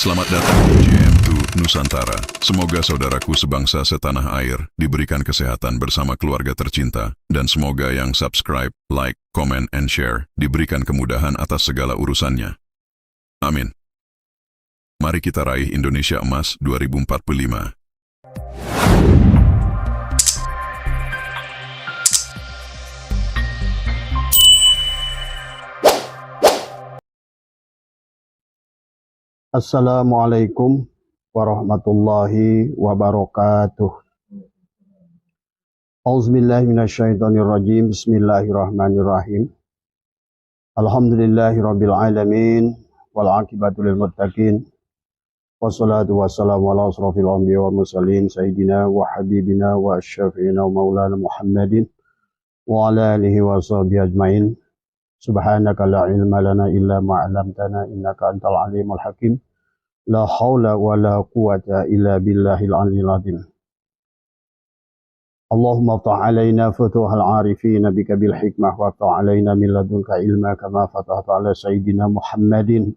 Selamat datang di JM2 Nusantara. Semoga saudaraku sebangsa setanah air diberikan kesehatan bersama keluarga tercinta, dan semoga yang subscribe, like, comment, and share diberikan kemudahan atas segala urusannya. Amin. Mari kita raih Indonesia Emas 2045. Assalamualaikum warahmatullahi wabarakatuh. Auzubillahi minasyaitonirrajim. Bismillahirrahmanirrahim. Alhamdulillahirabbil alamin wal aqibatu lil muttaqin. Wassalatu wassalamu ala asrofil anbiya wal mursalin sayyidina wa habibina wa asyafiina wa maulana Muhammadin wa ala alihi wa sahbihi ajmain. Subhanaka la ilma lana illa ma 'allamtana innaka antal alimul hakim. La haula wa la quwata illa billahil aliyyil azim. Allahumma ftah alaina futuhal arifin bika bil hikmah wa ftah alaina min ladunka ilma kama fatahta ala sayyidina Muhammadin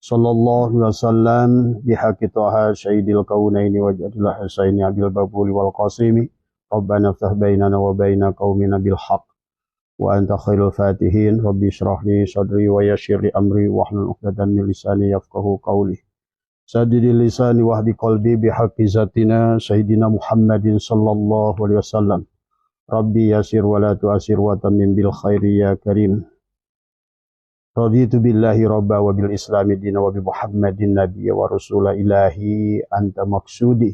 sallallahu alaihi wasallam bihaqqi taha sayyidil kaunaini wa jadil husaini abil babuli wal qasimi. Rabbana ftah bainana wa baina qaumina bil haqq wa anta khairul fatihin. Rabbi shrah li sadri wa yassir li amri wahlul 'uqdatam min lisani yafqahu qawli. Sadidi lisani wahdi qalbi bihaqqi zatina sayyidina Muhammadin sallallahu alaihi wasallam. Rabbi yasir wa la tu'asir wa tamim bil khairi ya karim. Raditu billahi rabba wa bil islami dina wa bi Muhammadin nabiyya wa rasula ilahi anta maksudi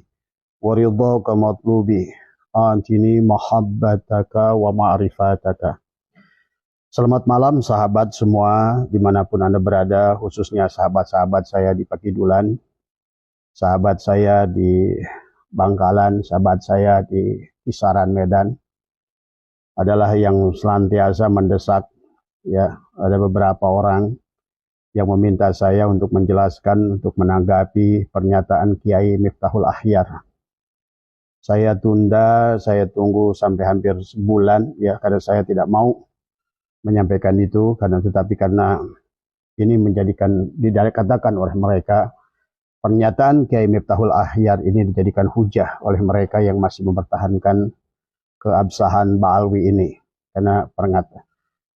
wa ridhaka matlubi antini mahabbataka wa ma'rifataka. Selamat malam sahabat semua dimanapun Anda berada, khususnya sahabat-sahabat saya di Pakidulan, sahabat saya di Bangkalan, sahabat saya di Kisaran Medan, adalah yang senantiasa mendesak. Ya, ada beberapa orang yang meminta saya untuk menjelaskan, untuk menanggapi pernyataan Kiai Miftahul Akhyar. Saya tunda, saya tunggu sampai hampir sebulan, ya, karena saya tidak mau menyampaikan itu, karena ini menjadikan, dikatakan oleh mereka, pernyataan Kiai Miftahul Akhyar ini dijadikan hujah oleh mereka yang masih mempertahankan keabsahan Ba'alwi ini. Karena pernyataan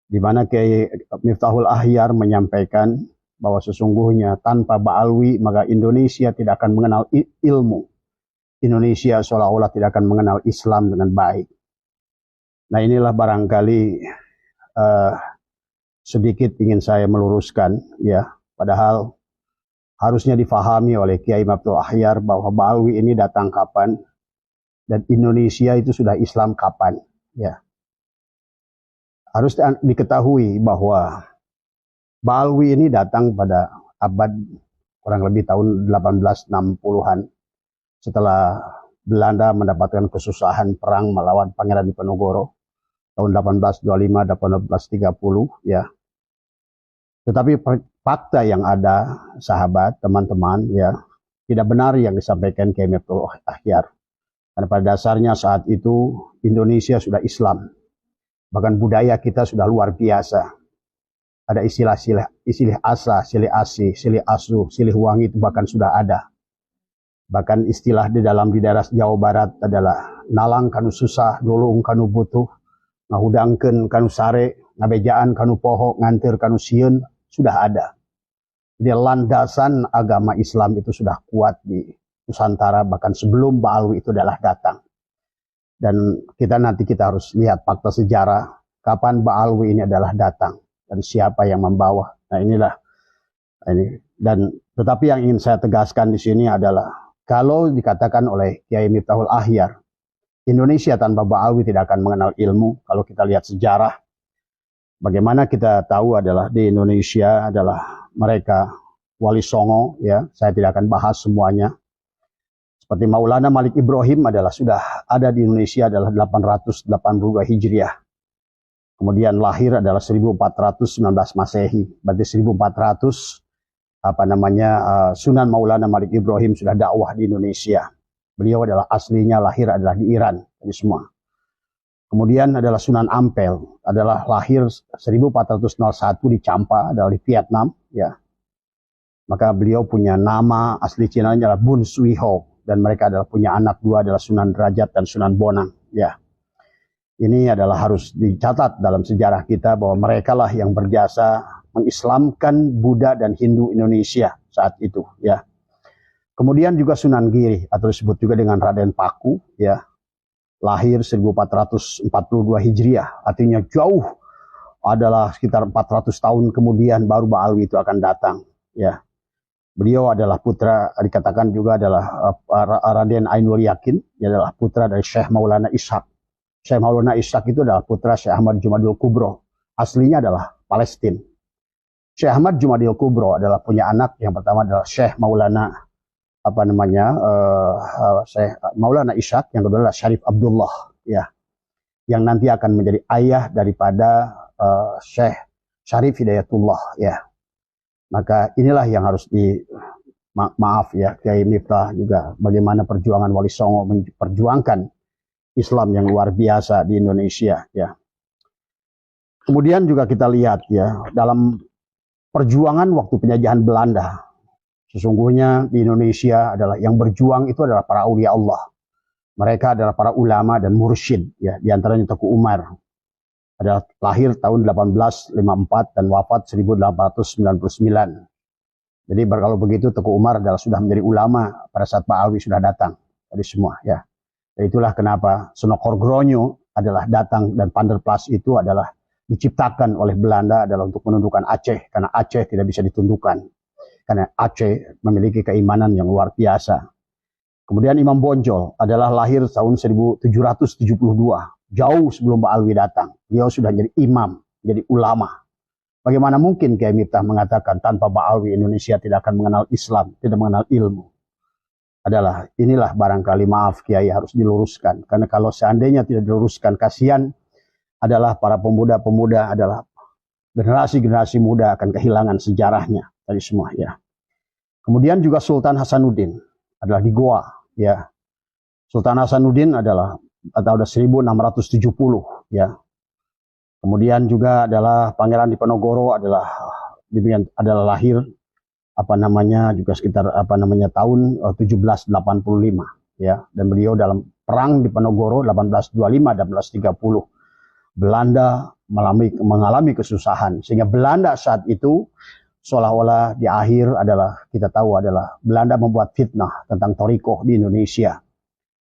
di mana Kiai Miftahul Akhyar menyampaikan bahwa sesungguhnya tanpa Ba'alwi maka Indonesia tidak akan mengenal ilmu. Indonesia seolah-olah tidak akan mengenal Islam dengan baik. Nah, inilah barangkali sedikit ingin saya meluruskan, ya, padahal harusnya difahami oleh Kiai Miftahul Akhyar bahwa Ba'alwi ini datang kapan dan Indonesia itu sudah Islam kapan, ya. Harus diketahui bahwa Ba'alwi ini datang pada abad kurang lebih tahun 1860-an setelah Belanda mendapatkan kesusahan perang melawan Pangeran Diponegoro tahun 1825-1830, ya. Tetapi fakta yang ada, sahabat, teman-teman, ya, tidak benar yang disampaikan Kiai Miftahul Akhyar. Karena pada dasarnya saat itu Indonesia sudah Islam. Bahkan budaya kita sudah luar biasa. Ada istilah asa, silih asi, silih asu, silih wangi itu bahkan sudah ada. Bahkan istilah di daerah Jawa Barat adalah nalang kanu susah, dulung kanu butuh, ngahudangkeun kanu sare, ngabejaan kanu poho, ngantir kanu sieun, sudah ada. Jadi landasan agama Islam itu sudah kuat di Nusantara bahkan sebelum Ba'alwi itu adalah datang. Dan nanti kita harus lihat fakta sejarah kapan Ba'alwi ini adalah datang dan siapa yang membawa. Nah, inilah ini. Dan tetapi yang ingin saya tegaskan di sini adalah kalau dikatakan oleh Kiai Miftahul Akhyar Indonesia tanpa Ba'alwi tidak akan mengenal ilmu. Kalau kita lihat sejarah, bagaimana kita tahu adalah di Indonesia adalah mereka Wali Songo, ya. Saya tidak akan bahas semuanya. Seperti Maulana Malik Ibrahim sudah ada di Indonesia adalah 882 Hijriah. Kemudian lahir adalah 1419 Masehi. Berarti 1400 Sunan Maulana Malik Ibrahim sudah dakwah di Indonesia. Beliau adalah aslinya lahir adalah di Iran, ini semua. Kemudian adalah Sunan Ampel, adalah lahir 1401 di Champa, adalah di Vietnam, ya. Maka beliau punya nama asli Cina adalah Bun Suiho, dan mereka adalah punya anak dua adalah Sunan Derajat dan Sunan Bonang. Ya, ini adalah harus dicatat dalam sejarah kita bahwa mereka lah yang berjasa mengislamkan Buddha dan Hindu Indonesia saat itu. Ya, kemudian juga Sunan Giri atau disebut juga dengan Raden Paku. Ya, lahir 1442 Hijriah, artinya jauh adalah sekitar 400 tahun kemudian baru Ba'alwi itu akan datang. Ya. Beliau adalah putra, dikatakan juga adalah Raden Ainul Yakin, dia adalah putra dari Syekh Maulana Ishaq. Syekh Maulana Ishaq itu adalah putra Syekh Ahmad Jumadil Kubro. Aslinya adalah Palestina. Syekh Ahmad Jumadil Kubro adalah punya anak yang pertama adalah Syekh Maulana Syekh Maulana Ishaq, yang kedua adalah Syarif Abdullah, ya, yang nanti akan menjadi ayah daripada Syekh Syarif Hidayatullah, ya. Maka inilah yang harus maaf ya, Kiai Miftah juga bagaimana perjuangan Wali Songo memperjuangkan Islam yang luar biasa di Indonesia, ya. Kemudian juga kita lihat ya, dalam perjuangan waktu penjajahan Belanda, sesungguhnya di Indonesia adalah yang berjuang itu adalah para aulia Allah. Mereka adalah para ulama dan mursyid, ya, di antaranya Teku Umar. Adalah lahir tahun 1854 dan wafat 1899. Jadi kalau begitu Teku Umar adalah sudah menjadi ulama pada saat Ba'alwi sudah datang. Tadi semua, ya. Dan itulah kenapa Sonokorgronyo adalah datang, dan Panderplas itu adalah diciptakan oleh Belanda adalah untuk menundukkan Aceh, karena Aceh tidak bisa ditundukkan. Karena Aceh memiliki keimanan yang luar biasa. Kemudian Imam Bonjol adalah lahir tahun 1772. Jauh sebelum Ba'alwi datang. Beliau sudah jadi imam, jadi ulama. Bagaimana mungkin Kiai Miftah mengatakan tanpa Ba'alwi Indonesia tidak akan mengenal Islam, tidak mengenal ilmu. Inilah barangkali, maaf Kiai, harus diluruskan. Karena kalau seandainya tidak diluruskan, kasihan adalah para pemuda-pemuda, adalah generasi-generasi muda akan kehilangan sejarahnya. Tadi semua, ya. Kemudian juga Sultan Hasanuddin adalah di Goa, ya. Sultan Hasanuddin adalah tahun 1670, ya. Kemudian juga adalah Pangeran Diponegoro adalah lahir juga sekitar tahun 1785, ya. Dan beliau dalam perang Diponegoro 1825-1830 Belanda mengalami kesusahan, sehingga Belanda saat itu seolah-olah di akhir adalah kita tahu adalah Belanda membuat fitnah tentang Thorikoh di Indonesia.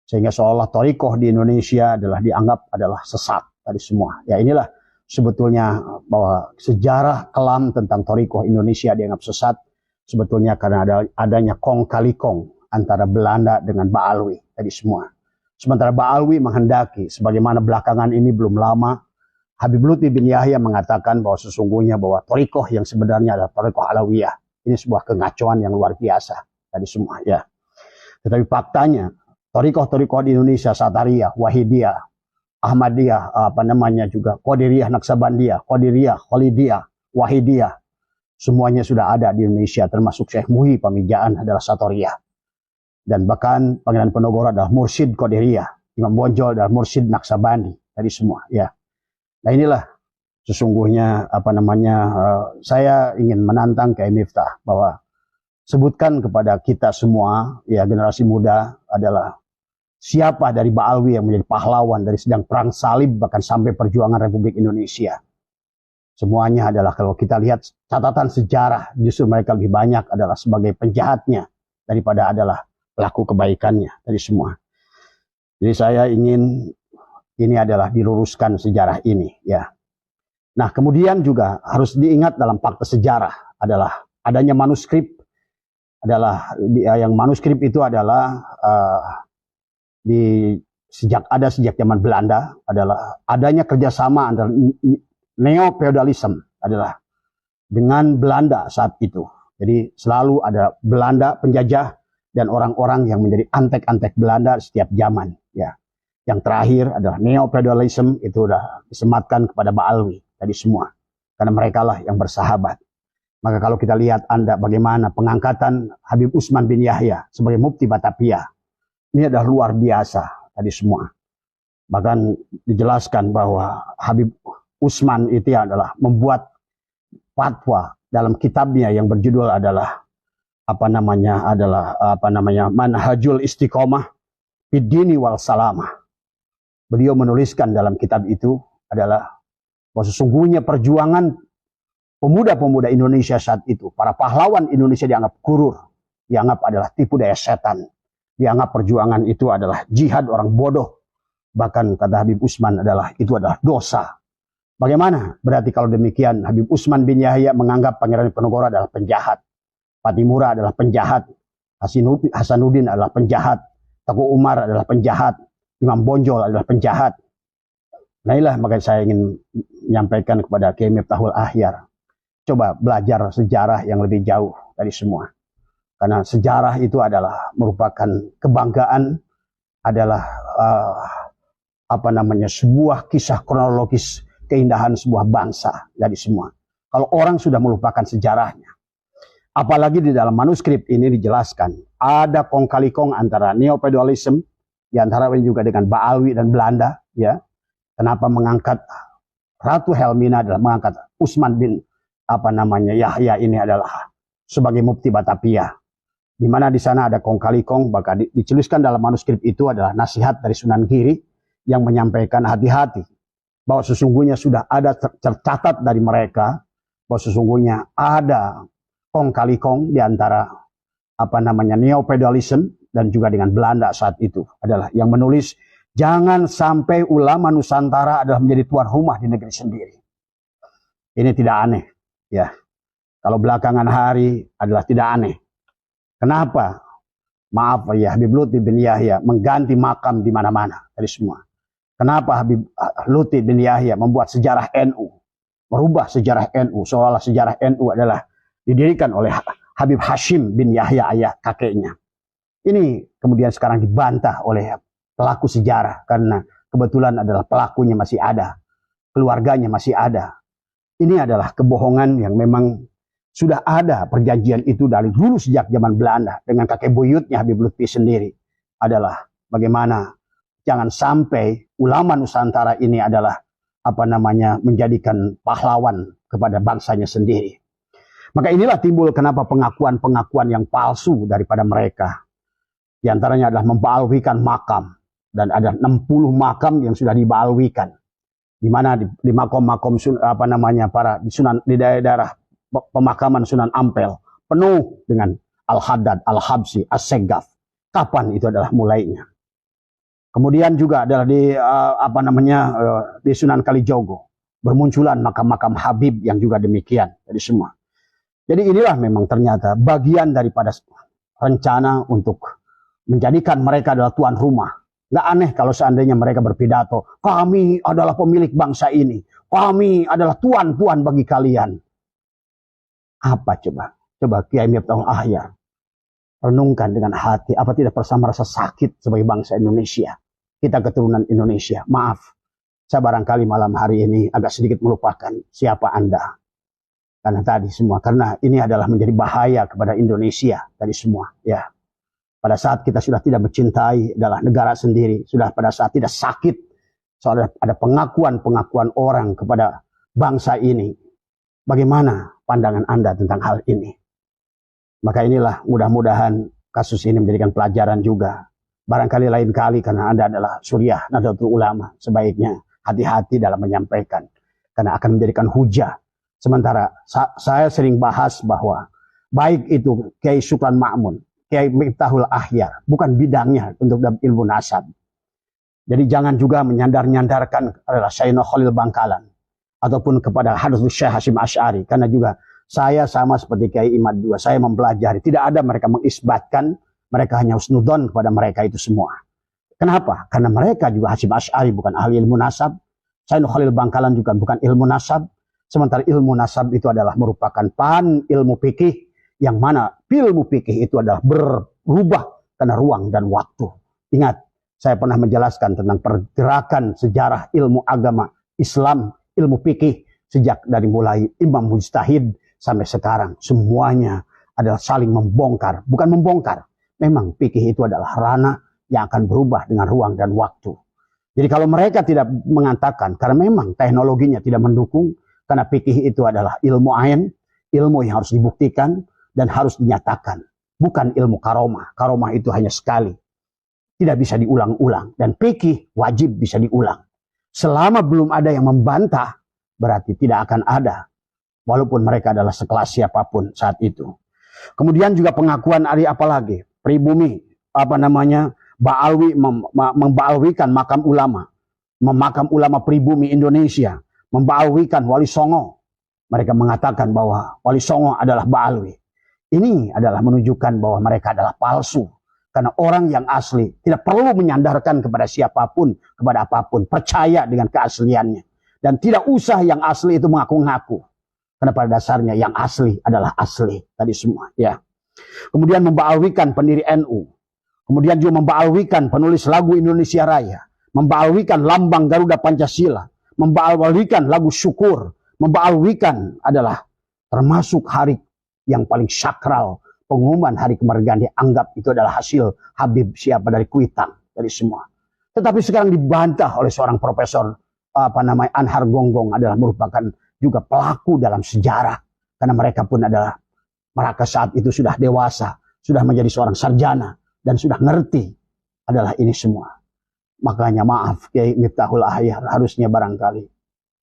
Sehingga seolah Thorikoh di Indonesia adalah dianggap adalah sesat tadi semua. Ya, inilah sebetulnya bahwa sejarah kelam tentang Thorikoh Indonesia dianggap sesat sebetulnya karena adanya kong kali kong antara Belanda dengan Ba'alwi tadi semua. Sementara Ba'alwi menghendaki, sebagaimana belakangan ini belum lama Habib Lutfi bin Yahya mengatakan bahwa sesungguhnya bahwa Thorikoh yang sebenarnya adalah Thorikoh Alawiyah. Ini sebuah kengacauan yang luar biasa tadi semua, ya. Tetapi faktanya Thorikoh di Indonesia, Satariyah, Wahidiyah, Ahmadiyah, juga Qadiriyah, Naksabandiyah, Qadiriyah, Khalidiyah, Wahidiyah, semuanya sudah ada di Indonesia, termasuk Syekh Muhi Pamijaan adalah Satoriyah. Dan bahkan Pangeran Diponegoro adalah Mursyid Qadiriyah, Imam Bonjol adalah Mursyid Naksabandi, tadi semua, ya. Nah, inilah sesungguhnya saya ingin menantang Kiai Miftah bahwa sebutkan kepada kita semua, ya, generasi muda adalah siapa dari Ba'alwi yang menjadi pahlawan dari sedang perang salib bahkan sampai perjuangan Republik Indonesia. Semuanya adalah kalau kita lihat catatan sejarah justru mereka lebih banyak adalah sebagai penjahatnya daripada adalah pelaku kebaikannya dari semua. Jadi saya ingin ini adalah diluruskan sejarah ini, ya. Nah, kemudian juga harus diingat dalam fakta sejarah adalah adanya manuskrip yang manuskrip itu adalah sejak zaman Belanda adalah adanya kerjasama antara neo-feudalism adalah dengan Belanda saat itu. Jadi selalu ada Belanda penjajah dan orang-orang yang menjadi antek-antek Belanda setiap zaman, ya. Yang terakhir adalah neo-feudalism, itu sudah disematkan kepada Ba'alwi tadi semua. Karena mereka lah yang bersahabat. Maka kalau kita lihat bagaimana pengangkatan Habib Usman bin Yahya sebagai Mufti Batavia, ini adalah luar biasa tadi semua. Bahkan dijelaskan bahwa Habib Usman itu adalah membuat fatwa dalam kitabnya yang berjudul adalah manhajul istiqomah fid dini wal salamah. Beliau menuliskan dalam kitab itu adalah bahwa sesungguhnya perjuangan pemuda-pemuda Indonesia saat itu, para pahlawan Indonesia dianggap kurur, dianggap adalah tipu daya setan, dianggap perjuangan itu adalah jihad orang bodoh. Bahkan kata Habib Utsman itu adalah dosa. Bagaimana? Berarti kalau demikian Habib Utsman bin Yahya menganggap Pangeran Diponegoro adalah penjahat, Patimura adalah penjahat, Hasanuddin adalah penjahat, Teguh Umar adalah penjahat, Imam Bonjol adalah penjahat. Nah inilah makanya saya ingin menyampaikan kepada Kiai Miftahul Ahyar, coba belajar sejarah yang lebih jauh dari semua. Karena sejarah itu adalah merupakan kebanggaan, adalah sebuah kisah kronologis keindahan sebuah bangsa dari semua. Kalau orang sudah melupakan sejarahnya, apalagi di dalam manuskrip ini dijelaskan ada kong kali kong antara neofeudalisme, di antara juga dengan Baalwi dan Belanda, ya. Kenapa mengangkat Ratu Helmina adalah mengangkat Utsman bin Yahya ini adalah sebagai mufti Batavia. Di mana di sana ada kong kali kong, bahkan diceliskan dalam manuskrip itu adalah nasihat dari Sunan Giri yang menyampaikan hati-hati bahwa sesungguhnya sudah ada tercatat dari mereka bahwa sesungguhnya ada kong kali kong di antara neofeudalisme dan juga dengan Belanda saat itu adalah yang menulis jangan sampai ulama Nusantara adalah menjadi tuan rumah di negeri sendiri. Ini tidak aneh, ya. Kalau belakangan hari adalah tidak aneh. Kenapa? Maaf ya, Habib Lutfi bin Yahya mengganti makam di mana-mana dari semua. Kenapa Habib Lutfi bin Yahya membuat sejarah NU, merubah sejarah NU, seolah sejarah NU adalah didirikan oleh Habib Hashim bin Yahya, ayah kakeknya. Ini kemudian sekarang dibantah oleh pelaku sejarah karena kebetulan adalah pelakunya masih ada, keluarganya masih ada. Ini adalah kebohongan yang memang sudah ada perjanjian itu dari dulu sejak zaman Belanda dengan kakek buyutnya Habib Lutfi sendiri adalah bagaimana jangan sampai ulama Nusantara ini adalah menjadikan pahlawan kepada bangsanya sendiri. Maka inilah timbul kenapa pengakuan-pengakuan yang palsu daripada mereka. Di antaranya adalah membalwikan makam. Dan ada 60 makam yang sudah dibalwikan. Di mana di makom-makom di daerah pemakaman Sunan Ampel penuh dengan Al-Haddad, Al-Habsyi, As-Segaf. Kapan itu adalah mulainya? Kemudian juga adalah di Sunan Kalijogo bermunculan makam-makam Habib yang juga demikian dari semua. Jadi inilah memang ternyata bagian daripada rencana untuk menjadikan mereka adalah tuan rumah. Nggak aneh kalau seandainya mereka berpidato, kami adalah pemilik bangsa ini, kami adalah tuan-tuan bagi kalian. Apa coba? Coba Kiai Miftahul Ahyar renungkan dengan hati, apa tidak pernah merasa sakit sebagai bangsa Indonesia? Kita keturunan Indonesia. Maaf, saya barangkali malam hari ini agak sedikit melupakan siapa Anda. Karena ini adalah menjadi bahaya kepada Indonesia tadi semua, ya. Pada saat kita sudah tidak mencintai adalah negara sendiri, sudah pada saat tidak sakit, soalnya ada pengakuan-pengakuan orang kepada bangsa ini. Bagaimana pandangan Anda tentang hal ini? Maka inilah mudah-mudahan kasus ini menjadikan pelajaran juga. Barangkali lain kali karena Anda adalah suriah Nahdlatul Ulama, sebaiknya hati-hati dalam menyampaikan. Karena akan menjadikan hujah. Sementara saya sering bahas bahwa baik itu Kiai Supran Ma'mun, Kiai Miftahul Ahyar, bukan bidangnya untuk ilmu nasab. Jadi jangan juga menyandar-nyandarkan adalah Sayyidina Khalil Bangkalan ataupun kepada Hadratus Syekh Hasyim Asy'ari, karena juga saya sama seperti Kiai Imad II, saya mempelajari, tidak ada mereka mengisbatkan, mereka hanya husnudzon kepada mereka itu semua. Kenapa? Karena mereka juga Hasyim Asy'ari bukan ahli ilmu nasab, Sayyidina Khalil Bangkalan juga bukan ilmu nasab, sementara ilmu nasab itu adalah merupakan ilmu fikih, yang mana ilmu fikih itu adalah berubah karena ruang dan waktu. Ingat, saya pernah menjelaskan tentang pergerakan sejarah ilmu agama Islam, ilmu fikih sejak dari mulai Imam Mujtahid sampai sekarang. Semuanya adalah saling membongkar, bukan membongkar. Memang fikih itu adalah ranah yang akan berubah dengan ruang dan waktu. Jadi kalau mereka tidak mengatakan, karena memang teknologinya tidak mendukung, karena fikih itu adalah ilmu ain, ilmu yang harus dibuktikan dan harus dinyatakan. bukan ilmu karomah. Karomah itu hanya sekali, tidak bisa diulang-ulang. Dan fikih wajib bisa diulang. Selama belum ada yang membantah, berarti tidak akan ada. Walaupun mereka adalah sekelas siapapun saat itu. Kemudian juga pengakuan dari apalagi pribumi, Ba'alwi memba'alwikan makam ulama, memakam ulama pribumi Indonesia, memba'alwikan Wali Songo. Mereka mengatakan bahwa Wali Songo adalah Ba'alwi. Ini adalah menunjukkan bahwa mereka adalah palsu. Karena orang yang asli tidak perlu menyandarkan kepada siapapun, kepada apapun. Percaya dengan keasliannya. Dan tidak usah yang asli itu mengaku-ngaku. Karena pada dasarnya yang asli adalah asli. Tadi semua. Ya. Kemudian memba'alwikan pendiri NU. Kemudian juga memba'alwikan penulis lagu Indonesia Raya. Memba'alwikan lambang Garuda Pancasila. Memba'alwikan lagu Syukur. Memba'alwikan adalah termasuk hari yang paling sakral. Pengumuman hari kemerdekaan dianggap itu adalah hasil Habib siapa dari Kuitang, dari semua. Tetapi sekarang dibantah oleh seorang profesor Anhar Gonggong adalah merupakan juga pelaku dalam sejarah, karena mereka pun adalah mereka saat itu sudah dewasa, sudah menjadi seorang sarjana dan sudah ngerti adalah ini semua. Makanya maaf Kiai Miftahul Ahyar, harusnya barangkali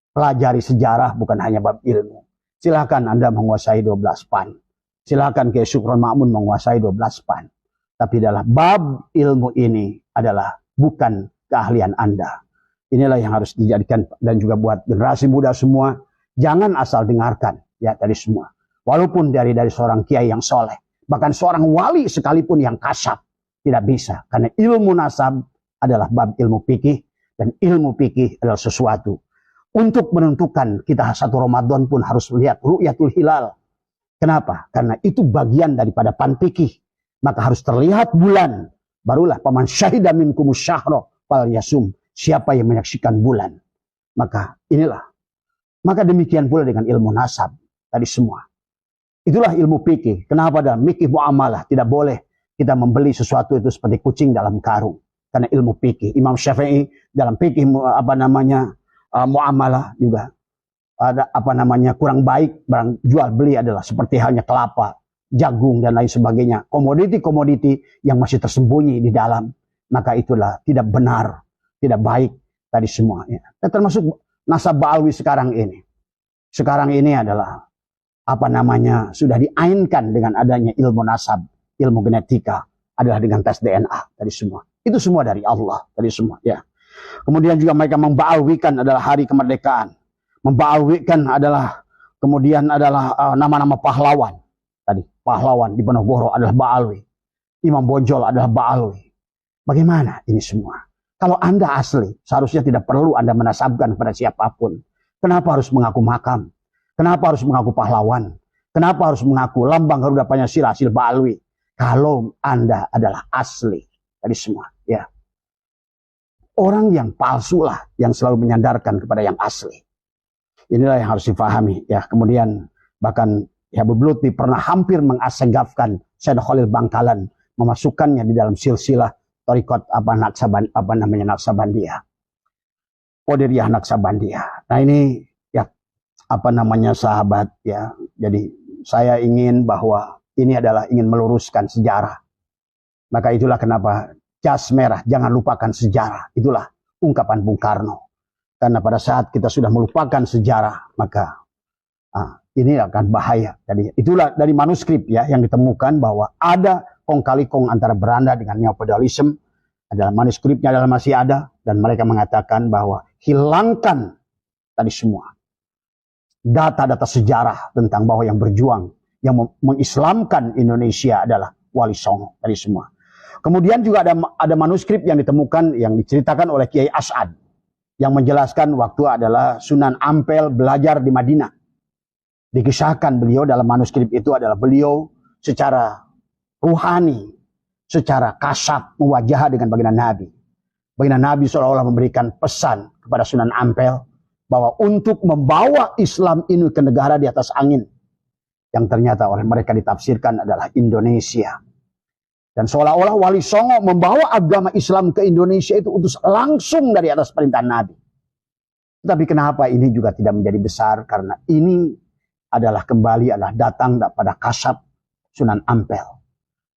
pelajari sejarah bukan hanya bab ilmu. Silakan Anda menguasai 12 pan. Silakan Kiai Syukron Ma'mun menguasai 12 pan. Tapi dalam bab ilmu ini adalah bukan keahlian Anda. Inilah yang harus dijadikan, dan juga buat generasi muda semua, jangan asal dengarkan ya tadi semua. Walaupun dari seorang kiai yang soleh, bahkan seorang wali sekalipun yang kasab, tidak bisa. Karena ilmu nasab adalah bab ilmu fikih, dan ilmu fikih adalah sesuatu. Untuk menentukan kita satu Ramadan pun harus melihat ru'yatul hilal. Kenapa? Karena itu bagian daripada pan fikih. Maka harus terlihat bulan. Barulah paman syahida minkumus syahra fal yasum. Siapa yang menyaksikan bulan. Maka inilah. Maka demikian pula dengan ilmu nasab. Tadi semua. Itulah ilmu fikih. Kenapa dalam fikih muamalah tidak boleh kita membeli sesuatu itu seperti kucing dalam karung. Karena ilmu fikih. Imam Syafi'i dalam fikih muamalah juga. Ada kurang baik barang jual beli adalah seperti halnya kelapa, jagung dan lain sebagainya, komoditi-komoditi yang masih tersembunyi di dalam, maka itulah tidak benar, tidak baik tadi semua. Ya. Dan termasuk nasab Ba'alwi sekarang ini. Sekarang ini adalah sudah diainkan dengan adanya ilmu nasab, ilmu genetika adalah dengan tes DNA tadi semua. Itu semua dari Allah tadi semua. Ya. Kemudian juga mereka memba'alwikan adalah hari kemerdekaan. Memba'alwikan adalah kemudian adalah nama-nama pahlawan. Tadi pahlawan di Penogoro adalah Ba'alwi. Imam Bonjol adalah Ba'alwi. Bagaimana ini semua? Kalau Anda asli, seharusnya tidak perlu Anda menasabkan kepada siapapun. Kenapa harus mengaku makam? Kenapa harus mengaku pahlawan? Kenapa harus mengaku lambang Garuda Pancasila hasil Ba'alwi? Kalau Anda adalah asli. Tadi semua. Ya. Orang yang palsu lah yang selalu menyandarkan kepada yang asli. Inilah yang harus difahami. Ya, kemudian bahkan Habib Lutfi pernah hampir mengasegafkan Syed Khalil Bangkalan, memasukkannya di dalam silsilah Torikot Naksabandiyah. Qadiriyah Naksabandiyah. Nah ini ya sahabat ya. Jadi saya ingin bahwa ini adalah ingin meluruskan sejarah. Maka itulah kenapa jas merah, jangan lupakan sejarah. Itulah ungkapan Bung Karno. Karena pada saat kita sudah melupakan sejarah, maka ini akan bahaya. Jadi itulah dari manuskrip ya yang ditemukan bahwa ada kong kali kong antara Belanda dengan neofeudalisme. Adalah manuskripnya adalah masih ada, dan mereka mengatakan bahwa hilangkan tadi semua data-data sejarah tentang bahwa yang berjuang, yang mengislamkan Indonesia adalah Wali Songo tadi semua. Kemudian juga ada manuskrip yang ditemukan yang diceritakan oleh Kiai As'ad. Yang menjelaskan waktu adalah Sunan Ampel belajar di Madinah. Dikisahkan beliau dalam manuskrip itu adalah beliau secara ruhani, secara kasat mewajah dengan baginda Nabi. Baginda Nabi seolah-olah memberikan pesan kepada Sunan Ampel bahwa untuk membawa Islam ini ke negara di atas angin. Yang ternyata oleh mereka ditafsirkan adalah Indonesia. Dan seolah-olah Wali Songo membawa agama Islam ke Indonesia itu utus langsung dari atas perintah Nabi. Tapi kenapa ini juga tidak menjadi besar? Karena ini adalah datang pada kasab Sunan Ampel.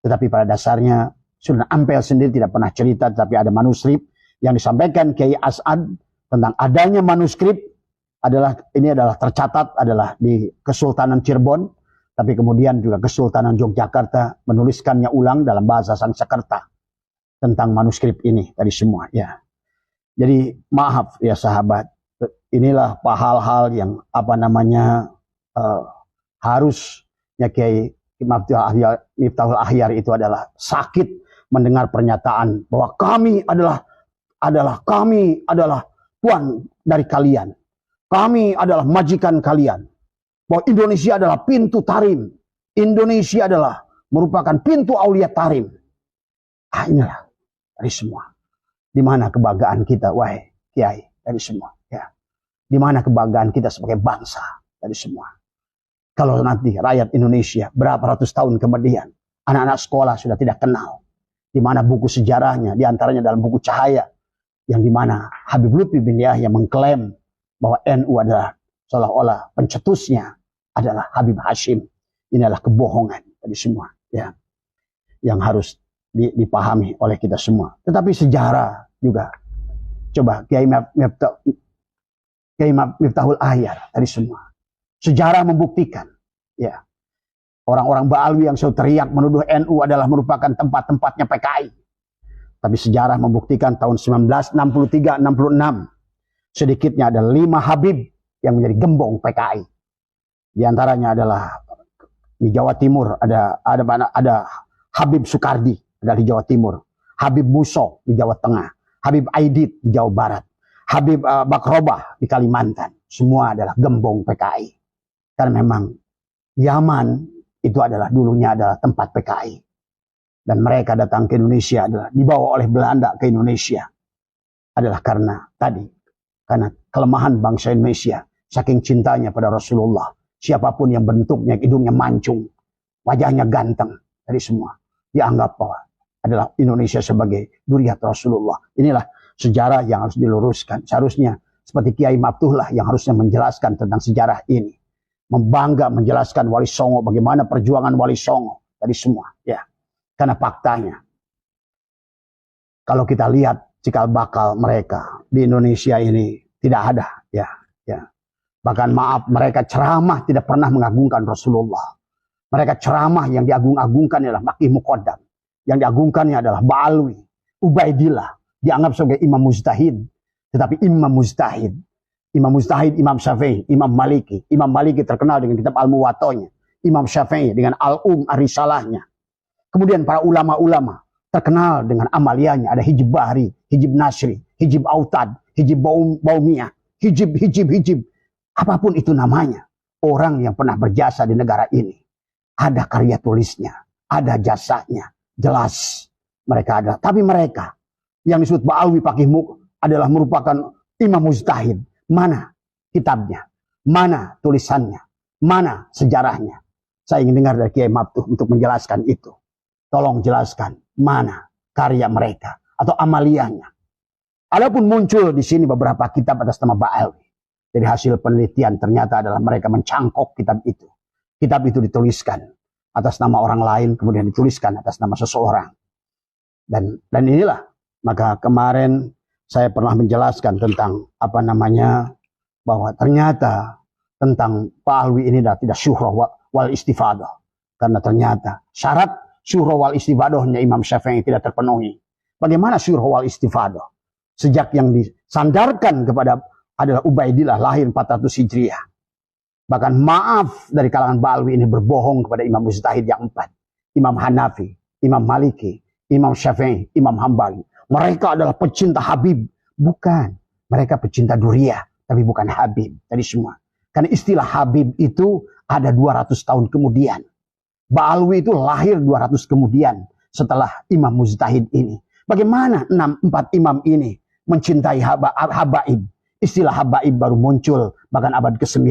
Tetapi pada dasarnya Sunan Ampel sendiri tidak pernah cerita, tapi ada manuskrip yang disampaikan Kiai As'ad tentang adanya manuskrip ini adalah tercatat adalah di Kesultanan Cirebon, tapi kemudian juga Kesultanan Yogyakarta menuliskannya ulang dalam bahasa Sanskerta tentang manuskrip ini tadi semua ya. Jadi maaf ya sahabat, inilah hal-hal yang harusnya Kiai Miftahul Ahyar itu adalah sakit mendengar pernyataan bahwa kami adalah tuan dari kalian. Kami adalah majikan kalian. Bahwa Indonesia adalah pintu tarim. Indonesia adalah merupakan pintu Aulia Tarim. Inilah dari semua. Di mana kebanggaan kita, wahai Kiai, dari semua. Ya. Di mana kebanggaan kita sebagai bangsa, dari semua. Kalau nanti rakyat Indonesia berapa ratus tahun kemudian, anak-anak sekolah sudah tidak kenal. Di mana buku sejarahnya, diantaranya dalam buku Cahaya, yang di mana Habib Lutfi bin Yahya mengklaim bahwa NU adalah seolah-olah pencetusnya adalah Habib Hashim. Ini adalah kebohongan dari semua, ya, yang harus dipahami oleh kita semua. Tetapi sejarah juga, coba Kiai Miftahul Ahyar dari semua. Sejarah membuktikan, ya, orang-orang Ba'alwi yang selalu teriak menuduh NU adalah merupakan tempat-tempatnya PKI. Tapi sejarah membuktikan tahun 1963-66 sedikitnya ada 5 Habib yang menjadi gembong PKI. Di antaranya adalah di Jawa Timur ada Habib Soekardi ada di Jawa Timur, Habib Muso di Jawa Tengah, Habib Aidit di Jawa Barat, Habib Bakrobah di Kalimantan. Semua adalah gembong PKI. Karena memang Yaman itu adalah dulunya adalah tempat PKI. Dan mereka datang ke Indonesia adalah dibawa oleh Belanda ke Indonesia. Adalah karena kelemahan bangsa Indonesia. Saking cintanya pada Rasulullah. Siapapun yang bentuknya, hidungnya mancung, wajahnya ganteng, dari semua dianggap bahwa adalah Indonesia sebagai duriat Rasulullah. Inilah sejarah yang harus diluruskan. Seharusnya seperti Kiai Maftuh yang harusnya menjelaskan tentang sejarah ini. Membangga menjelaskan Wali Songo, bagaimana perjuangan Wali Songo dari semua, ya. Karena faktanya, kalau kita lihat cikal bakal mereka di Indonesia ini tidak ada, ya. Bahkan maaf, mereka ceramah tidak pernah mengagungkan Rasulullah. Mereka ceramah yang diagung-agungkan adalah Maqih Muqaddam, yang diagungkannya adalah Ba'alwi, Ubaidillah, dianggap sebagai imam mujtahid, tetapi imam mujtahid, Imam Syafi'i, Imam Maliki. Imam Maliki terkenal dengan kitab Al-Muwatta'nya, Imam Syafi'i dengan Al-Um Ar-Risalahnya. Kemudian para ulama-ulama terkenal dengan amaliyahnya, ada Hijib Bahri, Hijib Nasri, Hijib Autad, Hijib Baumiyah, Hijib, apapun itu namanya. Orang yang pernah berjasa di negara ini. Ada karya tulisnya, ada jasanya, jelas mereka ada. Tapi mereka yang disebut Ba'alwi Pakihmuk adalah merupakan imam mujtahid. Mana kitabnya? Mana tulisannya? Mana sejarahnya? Saya ingin dengar dari Kiai Maftuh untuk menjelaskan itu. Tolong jelaskan mana karya mereka atau amaliyahnya. Adapun muncul di sini beberapa kitab atas nama Ba'alwi. Dari hasil penelitian ternyata adalah mereka mencangkok kitab itu. Kitab itu dituliskan atas nama orang lain, kemudian dituliskan atas nama seseorang. Dan inilah, maka kemarin saya pernah menjelaskan tentang bahwa ternyata tentang Ba'alwi ini tidak syuhrah wal istifadah. Karena ternyata syarat syuhrah wal istifadahnya Imam Syafi'i tidak terpenuhi. Bagaimana syuhrah wal istifadah? Sejak yang disandarkan kepada adalah Ubaidillah lahir 400 Hijriah. Bahkan maaf dari kalangan Ba'alwi ini berbohong kepada Imam Mujtahid yang 4. Imam Hanafi, Imam Maliki, Imam Syafi'i, Imam Hambali. Mereka adalah pecinta Habib. Bukan. Mereka pecinta Duriyah. Tapi bukan Habib. Dari semua. Karena istilah Habib itu ada 200 tahun kemudian. Ba'alwi itu lahir 200 kemudian. Setelah Imam Mujtahid ini. Bagaimana 4 imam ini mencintai Habaib. Istilah Habaib baru muncul. Bahkan abad ke-9.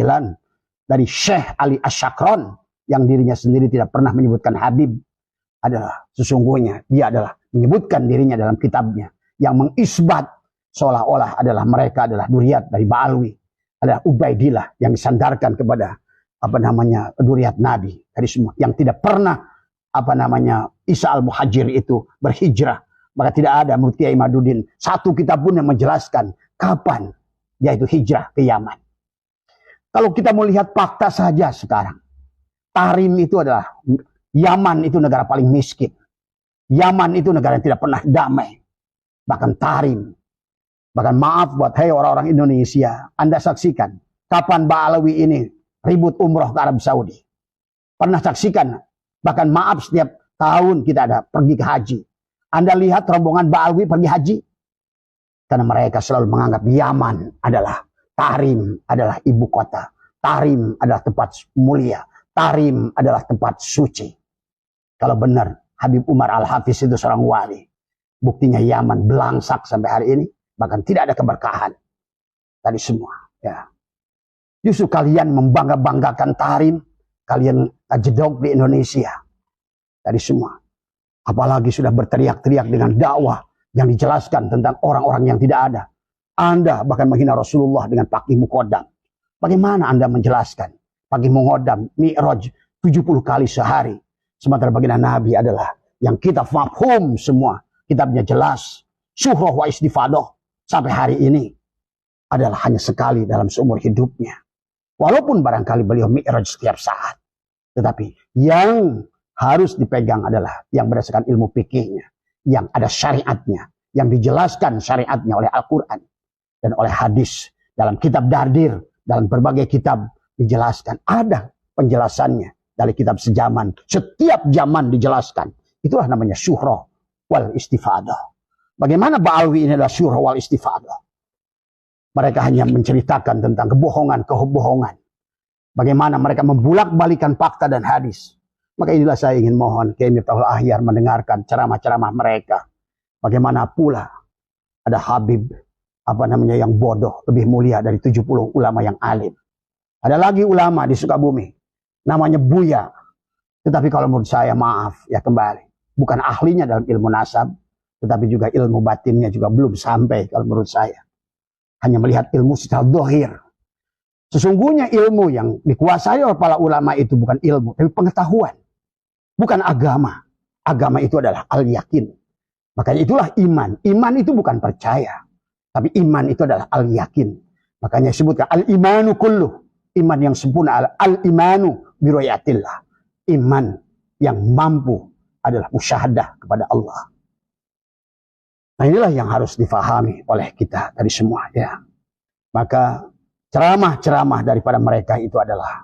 Dari Syekh Ali Asyakron. Yang dirinya sendiri tidak pernah menyebutkan Habib. Adalah sesungguhnya. Dia adalah menyebutkan dirinya dalam kitabnya. Yang mengisbat. Seolah-olah adalah mereka adalah duriat dari Ba'alwi. Adalah Ubaidillah. Yang disandarkan kepada Duriat Nabi. Dari semua. Yang tidak pernah Isa al-Muhajir itu berhijrah. Maka tidak ada menurut Kiai Madudin satu kitab pun yang menjelaskan kapan dia itu hijrah ke Yaman. Kalau kita mau lihat fakta saja sekarang, Tahrim itu adalah, Yaman itu negara paling miskin. Yaman itu negara yang tidak pernah damai. Bahkan Tahrim. Bahkan maaf buat orang-orang Indonesia, Anda saksikan kapan Ba'alawi ini ribut umroh ke Arab Saudi. Pernah saksikan, bahkan maaf setiap tahun kita ada pergi ke haji. Anda lihat rombongan Ba'alawi pergi haji. Karena mereka selalu menganggap Yaman adalah, Tahrim adalah ibu kota. Tahrim adalah tempat mulia. Tahrim adalah tempat suci. Kalau benar Habib Umar Al-Hafiz itu seorang wali, buktinya Yaman belangsak sampai hari ini, bahkan tidak ada keberkahan tadi semua. Ya. Justru kalian membangga-banggakan Tahrim, kalian jedok di Indonesia tadi semua. Apalagi sudah berteriak-teriak dengan dakwah yang dijelaskan tentang orang-orang yang tidak ada. Anda bahkan menghina Rasulullah dengan Paqih Muqaddam. Bagaimana Anda menjelaskan Paqih Muqaddam Mi'raj 70 kali sehari? Sementara baginda Nabi adalah yang kita mafhum semua. Kitabnya jelas. Syuhrah wa istifadah. Sampai hari ini adalah hanya sekali dalam seumur hidupnya. Walaupun barangkali beliau Mi'raj setiap saat. Tetapi yang harus dipegang adalah yang berdasarkan ilmu fikihnya. Yang ada syariatnya. Yang dijelaskan syariatnya oleh Al-Quran. Dan oleh hadis. Dalam kitab Dardir. Dalam berbagai kitab dijelaskan. Ada penjelasannya. Dari kitab sejaman. Setiap zaman dijelaskan. Itulah namanya syuhrah wal istifadah. Bagaimana Ba'alawi ini adalah syuhrah wal istifadah. Mereka hanya menceritakan tentang kebohongan. Bagaimana mereka membulak-balikan fakta dan hadis. Maka inilah saya ingin mohon Kiai Miftahul Ahyar mendengarkan ceramah-ceramah mereka. Bagaimana pula ada Habib yang bodoh lebih mulia dari 70 ulama yang alim. Ada lagi ulama di Sukabumi namanya Buya. Tetapi kalau menurut saya maaf ya kembali. Bukan ahlinya dalam ilmu nasab. Tetapi juga ilmu batinnya juga belum sampai kalau menurut saya. Hanya melihat ilmu secara dohir. Sesungguhnya ilmu yang dikuasai oleh para ulama itu bukan ilmu. Tapi pengetahuan. Bukan agama. Agama itu adalah al-yakin. Makanya itulah iman. Iman itu bukan percaya. Tapi iman itu adalah al-yakin. Makanya disebutkan al-imanu kulluh. Iman yang sempurna al-imanu biroyatillah. Iman yang mampu adalah musyahadah kepada Allah. Nah inilah yang harus difahami oleh kita dari semua ya. Maka ceramah-ceramah daripada mereka itu adalah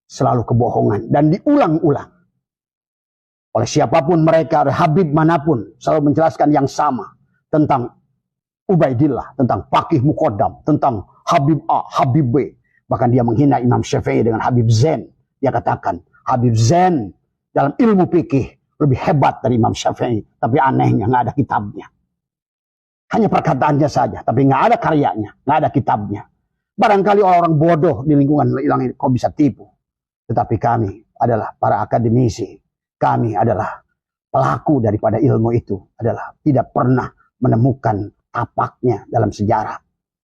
selalu kebohongan dan diulang-ulang oleh siapapun mereka, oleh Habib manapun selalu menjelaskan yang sama tentang Ubaidillah, tentang Paqih Muqaddam, tentang Habib A, Habib B. Bahkan dia menghina Imam Syafi'i dengan Habib Zain. Dia katakan Habib Zain dalam ilmu fikih lebih hebat dari Imam Syafi'i. Tapi anehnya nggak ada kitabnya. Hanya perkataannya saja. Tapi nggak ada karyanya. Nggak ada kitabnya. Barangkali orang-orang bodoh di lingkungan ini kok bisa tipu. Tetapi kami adalah para akademisi. Kami adalah pelaku daripada ilmu itu. Adalah tidak pernah menemukan tapaknya dalam sejarah.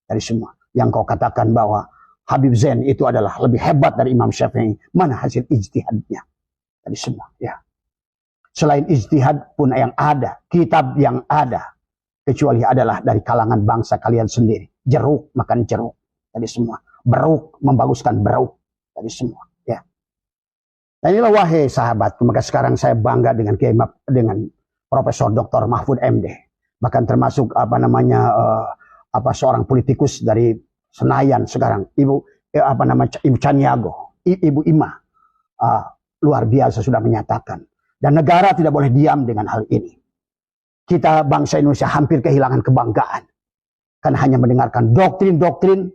Dari semua. Yang kau katakan bahwa Habib Zain itu adalah lebih hebat dari Imam Syafi'i. Mana hasil ijtihadnya? Dari semua. Ya. Selain ijtihad pun yang ada. Kitab yang ada. Kecuali adalah dari kalangan bangsa kalian sendiri. Jeruk makan jeruk. Dari semua. Beruk membaguskan beruk. Dari semua. Ya. Dan inilah wahai sahabat. Maka sekarang saya bangga dengan Profesor Dr. Mahfud MD. Bahkan termasuk seorang politikus dari Senayan sekarang, Ibu Caniago, Ibu Ima, luar biasa sudah menyatakan. Dan negara tidak boleh diam dengan hal ini. Kita bangsa Indonesia hampir kehilangan kebanggaan. Karena hanya mendengarkan doktrin-doktrin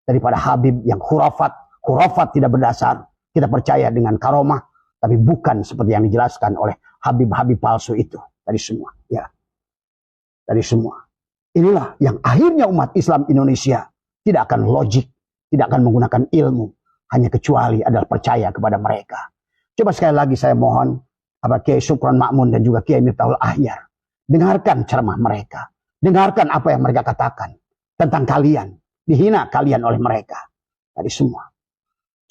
daripada Habib yang khurafat tidak berdasar. Kita percaya dengan karomah, tapi bukan seperti yang dijelaskan oleh Habib-Habib palsu itu. Dari semua. Ya. Dari semua. Inilah yang akhirnya umat Islam Indonesia tidak akan logik, tidak akan menggunakan ilmu, hanya kecuali adalah percaya kepada mereka. Coba sekali lagi saya mohon, Kiai Syukron Ma'mun dan juga Kiai Miftahul Ahyar, dengarkan ceramah mereka, dengarkan apa yang mereka katakan tentang kalian, dihina kalian oleh mereka. Dari semua.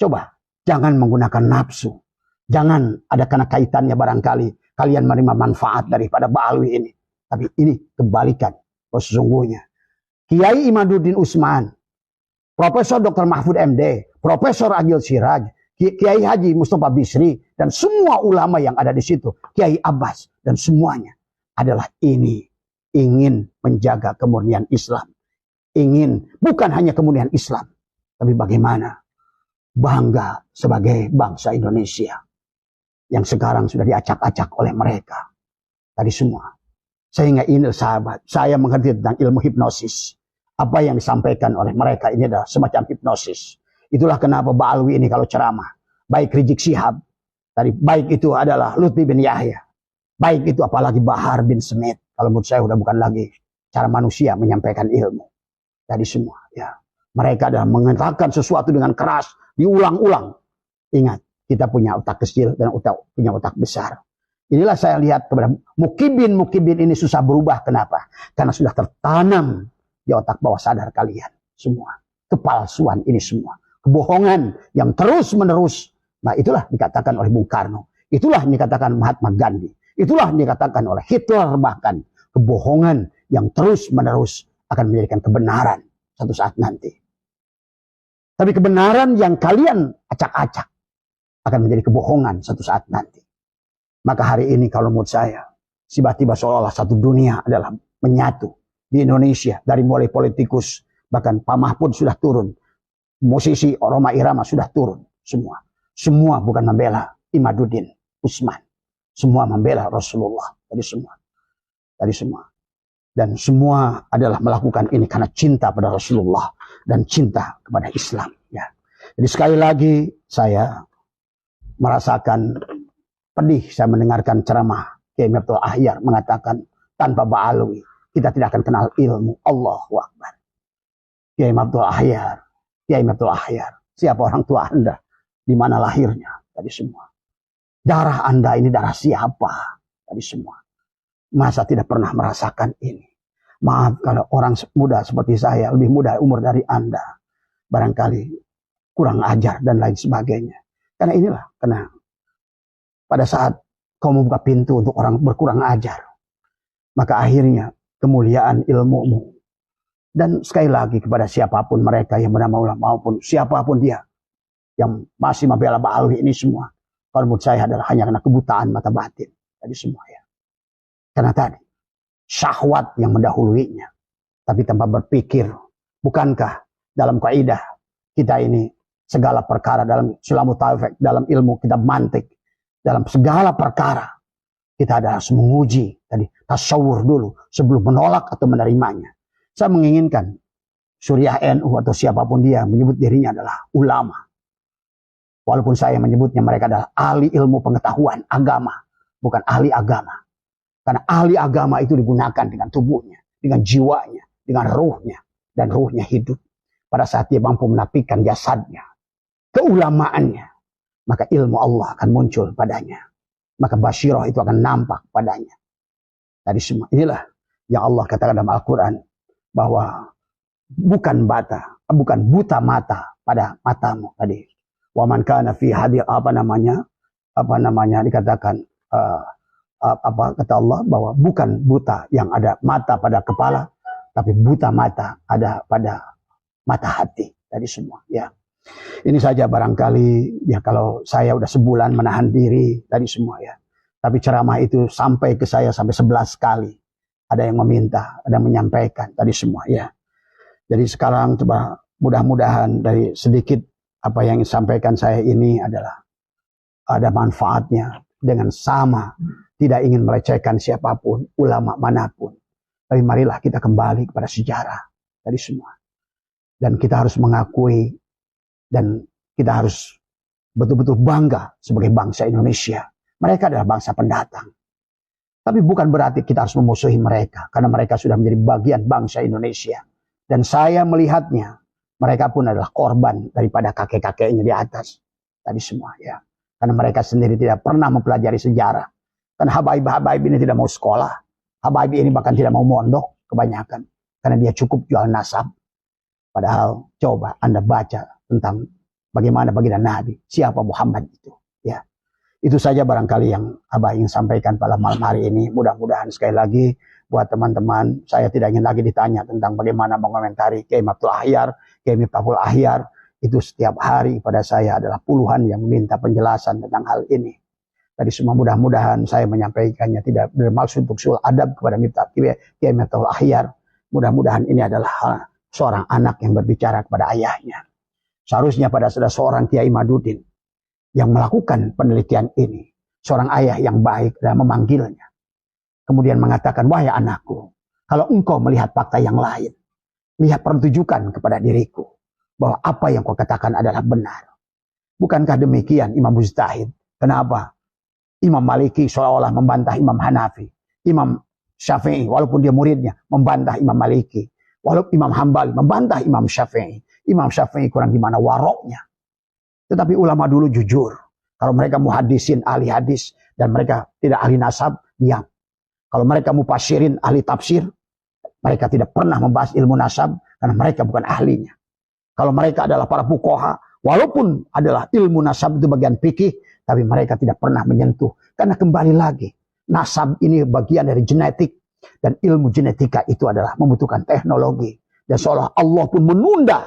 Coba, jangan menggunakan nafsu, Jangan ada karena kaitannya barangkali kalian menerima manfaat daripada Ba'alwi ini. Tapi ini kebalikan. Sesungguhnya Kiai Imaduddin Usman, Profesor Dr. Mahfud MD, Profesor Agil Siraj, Kiai Haji Mustafa Bisri, dan semua ulama yang ada di situ, Kiai Abbas, dan semuanya adalah ini ingin menjaga kemurnian Islam. Ingin bukan hanya kemurnian Islam, tapi bagaimana bangga sebagai bangsa Indonesia yang sekarang sudah diacak-acak oleh mereka. Tadi semua. Sehingga ini sahabat, saya mengerti tentang ilmu hipnosis. Apa yang disampaikan oleh mereka ini adalah semacam hipnosis. Itulah kenapa Ba'alwi ini kalau ceramah, baik Rizik Syihab, tadi baik itu adalah Lutfi bin Yahya, baik itu apalagi Bahar bin Smith. Kalau menurut saya sudah bukan lagi cara manusia menyampaikan ilmu. Tadi semua, ya. Mereka adalah mengatakan sesuatu dengan keras, diulang-ulang. Ingat, kita punya otak kecil dan punya otak besar. Inilah saya lihat kepada mukibin ini susah berubah. Kenapa? Karena sudah tertanam di otak bawah sadar kalian semua. Kepalsuan ini semua. Kebohongan yang terus menerus. Nah itulah dikatakan oleh Bung Karno. Itulah dikatakan Mahatma Gandhi. Itulah dikatakan oleh Hitler bahkan. Kebohongan yang terus menerus akan menjadikan kebenaran satu saat nanti. Tapi kebenaran yang kalian acak-acak akan menjadi kebohongan satu saat nanti. Maka hari ini kalau menurut saya, tiba-tiba seolah-olah satu dunia adalah menyatu di Indonesia. Dari mulai politikus, bahkan Pak Mahfud sudah turun. Musisi Roma Irama sudah turun. Semua. Semua bukan membela Imaduddin Usman. Semua membela Rasulullah. Tadi semua. Tadi semua. Dan semua adalah melakukan ini karena cinta pada Rasulullah. Dan cinta kepada Islam. Ya. Jadi sekali lagi saya merasakan pedih saya mendengarkan ceramah Kiai Abdul Ahyar mengatakan tanpa Ba'alwi kita tidak akan kenal ilmu. Allahu Akbar. Kiai Abdul Ahyar, Kiai Abdul Ahyar, siapa orang tua Anda? Di mana lahirnya? Tadi semua. Darah Anda ini darah siapa? Tadi semua. Masa tidak pernah merasakan ini? Maaf kalau orang muda seperti saya, lebih muda umur dari Anda, barangkali kurang ajar dan lain sebagainya. Karena inilah, karena pada saat kau membuka pintu untuk orang berkurang ajar, maka akhirnya kemuliaan ilmumu. Dan sekali lagi kepada siapapun mereka yang bernama ulama maupun siapapun dia yang masih membela Ba'alwi ini semua, kalau menurut saya adalah hanya karena kebutaan mata batin. Tadi semua ya. Karena tadi syahwat yang mendahuluinya. Tapi tanpa berpikir, bukankah dalam kaidah kita ini segala perkara dalam Sulamut Taufik, dalam ilmu kitab mantik, dalam segala perkara kita harus menguji tadi tasawur dulu sebelum menolak atau menerimanya. Saya menginginkan Suriah NU atau siapapun dia menyebut dirinya adalah ulama. Walaupun saya menyebutnya mereka adalah ahli ilmu pengetahuan agama, bukan ahli agama. Karena ahli agama itu digunakan dengan tubuhnya, dengan jiwanya, dengan ruhnya, dan ruhnya hidup. Pada saat dia mampu menapikan jasadnya, keulamaannya, maka ilmu Allah akan muncul padanya. Maka basyirah itu akan nampak padanya. Tadi semua inilah yang Allah katakan dalam Al-Quran, bahwa bukan buta mata pada matamu tadi. Wa man kana fi hadir dikatakan apa kata Allah, bahwa bukan buta yang ada mata pada kepala, tapi buta mata ada pada mata hati. Tadi semua ya. Ini saja barangkali ya, kalau saya udah sebulan menahan diri tadi semua ya. Tapi ceramah itu sampai ke saya sampai 11 kali. Ada yang meminta, ada yang menyampaikan tadi semua ya. Jadi sekarang coba mudah-mudahan dari sedikit apa yang disampaikan saya ini adalah ada manfaatnya, dengan sama tidak ingin melecehkan siapapun, ulama manapun. Tapi marilah kita kembali kepada sejarah tadi semua. Dan kita harus mengakui dan kita harus betul-betul bangga sebagai bangsa Indonesia. Mereka adalah bangsa pendatang. Tapi bukan berarti kita harus memusuhi mereka, karena mereka sudah menjadi bagian bangsa Indonesia. Dan saya melihatnya, mereka pun adalah korban daripada kakek-kakeknya di atas. Tadi semua ya. Karena mereka sendiri tidak pernah mempelajari sejarah. Karena habaib-habaib ini tidak mau sekolah. Habaib ini bahkan tidak mau mondok kebanyakan. Karena dia cukup jual nasab. Padahal coba Anda baca tentang bagaimana baginda Nabi, siapa Muhammad itu. Ya. Itu saja barangkali yang Abah ingin sampaikan pada malam hari ini. Mudah-mudahan sekali lagi buat teman-teman, saya tidak ingin lagi ditanya tentang bagaimana mengomentari Kiai Abdul Ahyar, Kiai Miftahul Ahyar. Itu setiap hari pada saya adalah puluhan yang meminta penjelasan tentang hal ini. Tadi semua mudah-mudahan saya menyampaikannya tidak bermaksud untuk sul adab kepada Kiai Miftahul Ahyar. Mudah-mudahan ini adalah seorang anak yang berbicara kepada ayahnya. Seharusnya pada seorang Kiai Madudin yang melakukan penelitian ini, seorang ayah yang baik dan memanggilnya. Kemudian mengatakan, wahai anakku, kalau engkau melihat fakta yang lain, lihat pertunjukan kepada diriku, bahwa apa yang kau katakan adalah benar. Bukankah demikian Imam Mujtahid? Kenapa? Imam Maliki seolah-olah membantah Imam Hanafi. Imam Syafi'i, walaupun dia muridnya, membantah Imam Maliki. Walaupun Imam Hambali membantah Imam Syafi'i. Imam Syafi'i kurang gimana waroknya. Tetapi ulama dulu jujur. Kalau mereka muhadisin, ahli hadis, dan mereka tidak ahli nasab, diam. Kalau mereka mufasirin, ahli tafsir, mereka tidak pernah membahas ilmu nasab, karena mereka bukan ahlinya. Kalau mereka adalah para fuqaha, walaupun adalah ilmu nasab itu bagian fikih, tapi mereka tidak pernah menyentuh. Karena kembali lagi, nasab ini bagian dari genetik, dan ilmu genetika itu adalah membutuhkan teknologi. Dan seolah Allah pun menunda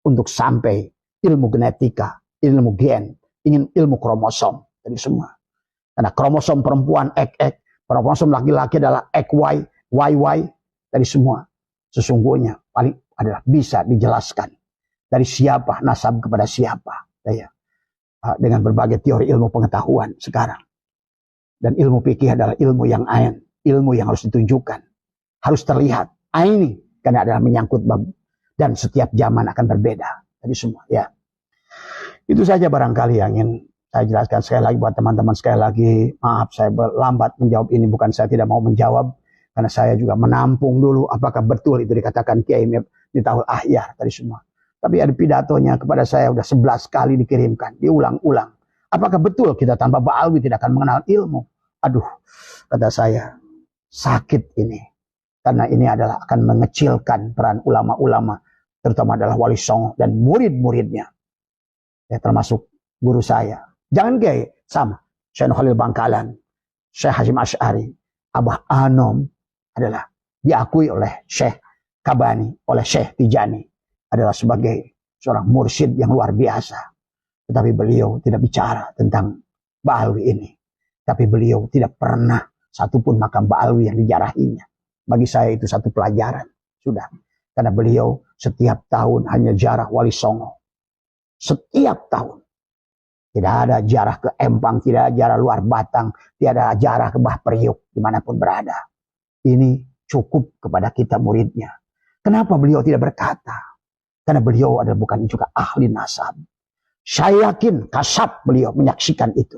untuk sampai ilmu genetika, ilmu gen, ingin ilmu kromosom dari semua. Karena kromosom perempuan XX, kromosom laki-laki adalah XY, YY dari semua. Sesungguhnya paling adalah bisa dijelaskan dari siapa nasab kepada siapa. Ya. Dengan berbagai teori ilmu pengetahuan sekarang. Dan ilmu fikih adalah ilmu yang ain, ilmu yang harus ditunjukkan, harus terlihat. Aini karena adalah menyangkut bab dan setiap zaman akan berbeda. Tadi semua ya. Itu saja barangkali yang ingin saya jelaskan sekali lagi buat teman-teman. Sekali lagi maaf saya lambat menjawab ini, bukan saya tidak mau menjawab, karena saya juga menampung dulu apakah betul itu dikatakan Kiai Miftahul Ahyar tadi semua. Tapi ada pidatonya kepada saya sudah 11 kali dikirimkan, diulang-ulang. Apakah betul kita tanpa Ba'alwi tidak akan mengenal ilmu? Aduh, kata saya, sakit ini. Karena ini adalah akan mengecilkan peran ulama-ulama, terutama adalah Wali Songo dan murid-muridnya. Ya, termasuk guru saya. Jangan Kiai, sama. Syekh Khalil Bangkalan, Syekh Hasyim Asy'ari, Abah Anom adalah diakui oleh Syekh Kabani, oleh Syekh Tijani. Adalah sebagai seorang mursyid yang luar biasa. Tetapi beliau tidak bicara tentang Ba'alwi ini. Tapi beliau tidak pernah satupun makam Ba'alwi yang dijarahinya. Bagi saya itu satu pelajaran. Sudah. Karena beliau setiap tahun hanya jarah Wali Songo. Setiap tahun. Tidak ada jarah ke Empang, tidak ada jarah luar Batang, tidak ada jarah ke Bah Priuk, dimanapun berada. Ini cukup kepada kita muridnya. Kenapa beliau tidak berkata? Karena beliau adalah bukan juga ahli nasab. Saya yakin kasab beliau menyaksikan itu.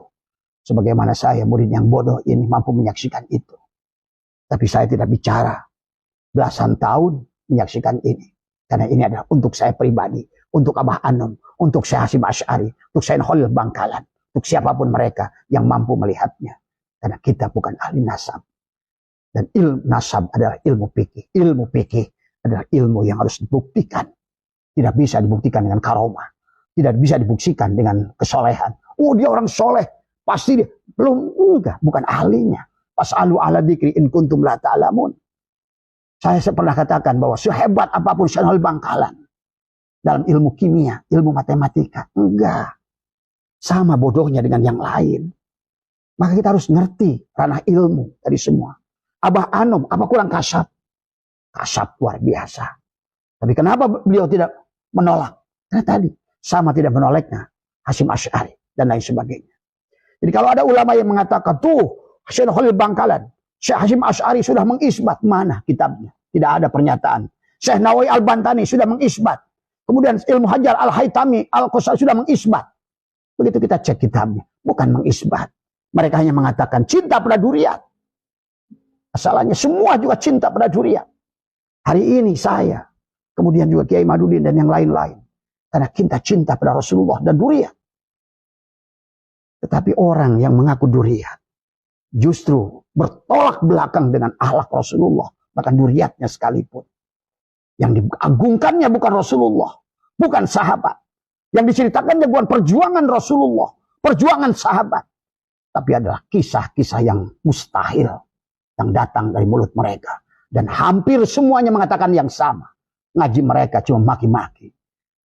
Sebagaimana saya murid yang bodoh ini mampu menyaksikan itu. Tapi saya tidak bicara belasan tahun menyaksikan ini. Karena ini adalah untuk saya pribadi. Untuk Abah Anom. Untuk Syekh Hasyim Asy'ari. Untuk Syekh Khalil Bangkalan. Untuk siapapun mereka yang mampu melihatnya. Karena kita bukan ahli nasab. Dan ilmu nasab adalah ilmu fikih. Ilmu fikih adalah ilmu yang harus dibuktikan. Tidak bisa dibuktikan dengan karomah. Tidak bisa dibuktikan dengan kesolehan. Oh dia orang soleh. Pasti dia. Belum. Enggak. Bukan ahlinya. Fas'alu ala dzikri in kuntum la ta'lamun. Saya pernah katakan bahwa sehebat apapun Syekh Khalil Bangkalan. Dalam ilmu kimia. Ilmu matematika. Enggak. Sama bodohnya dengan yang lain. Maka kita harus ngerti ranah ilmu dari semua. Abah Anom. Apa kurang kasab? Kasab luar biasa. Tapi kenapa beliau tidak menolak? Karena tadi sama tidak menolaknya Hasyim Asy'ari dan lain sebagainya. Jadi kalau ada ulama yang mengatakan tuh Syekh Khalil Bangkalan, Syekh Hasyim Asy'ari sudah mengisbat, mana kitabnya? Tidak ada pernyataan. Syekh Nawawi Al-Bantani sudah mengisbat. Kemudian Ilmu Hajar Al-Haytami Al-Qasal sudah mengisbat. Begitu kita cek kitabnya, bukan mengisbat. Mereka hanya mengatakan cinta pada duriat. Asalnya semua juga cinta pada duriat. Hari ini saya kemudian juga Kiai Madudin dan yang lain-lain. Karena kita cinta pada Rasulullah dan duriat. Tetapi orang yang mengaku duriat. Justru bertolak belakang dengan akhlak Rasulullah. Bahkan duriatnya sekalipun. Yang diagungkannya bukan Rasulullah. Bukan sahabat. Yang diceritakannya bukan perjuangan Rasulullah. Perjuangan sahabat. Tapi adalah kisah-kisah yang mustahil yang datang dari mulut mereka. Dan hampir semuanya mengatakan yang sama. Ngaji mereka cuma maki-maki.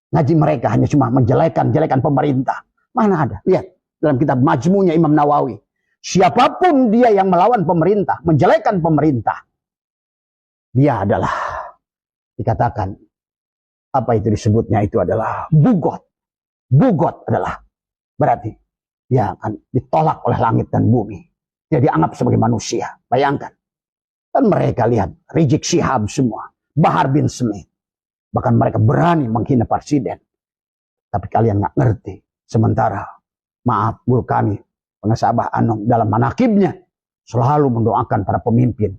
Ngaji mereka hanya cuma menjelekan pemerintah. Mana ada? Lihat dalam kitab Majmu'nya Imam Nawawi. Siapapun dia yang melawan pemerintah, menjelekan pemerintah, dia adalah dikatakan, apa itu disebutnya, itu adalah bugot. Bugot adalah berarti dia akan ditolak oleh langit dan bumi. Dia dianggap sebagai manusia. Bayangkan. Dan mereka lihat Rizik Syihab semua, Bahar bin Smith, bahkan mereka berani menghina presiden. Tapi kalian nggak ngerti. Sementara maaf guru kami pengasabah Anom dalam manakibnya selalu mendoakan para pemimpin,